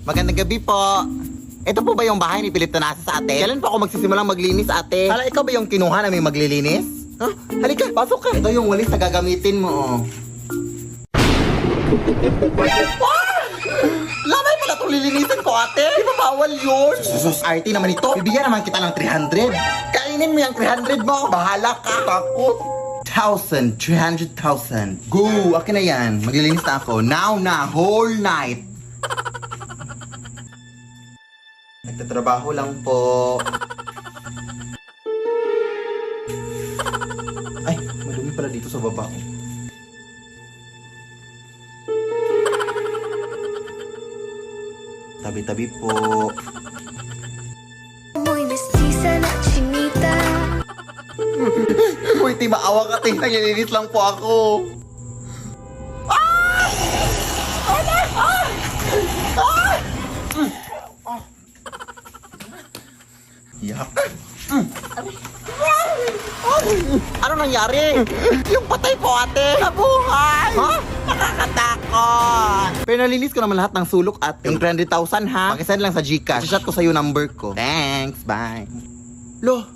Magandang gabi po. Ito po ba yung bahay ni Philip Tanasa sa ate? Kailan po ako magsisimulang maglinis, ate? Hala, ikaw ba yung kinuha namin maglilinis? Ha? Halika, pasok ka. Ito yung walis na gagamitin mo, oh. Lamay pala itong lilinisin ko, ate. Di ba bawal yun? Sus, RT naman ito. Bibigyan naman kita ng 300. Kainin mo yung 300 mo. Bahala ka. Takot. 300,000. Go! Akin na yan. Maglilinis na ako. Now na. Whole night. Nagtatrabaho lang po. Ay, madumi pala dito sa baba. Tabi-tabi po. Muy mestiza na chinita. Uy, ti maawa ka, ti. Naglilinis lang po ako. Ah! Ano? Ah! Ah! Yak. Ano nangyari? Yung patay po, ate. Nabuhay! Ha? Nakakatakot! Pero nalinis ko naman lahat ng sulok, ate. Yung 300,000, ha? Pakisend lang sa Gcash. Shot ko sa'yo number ko. Thanks, bye. Lo,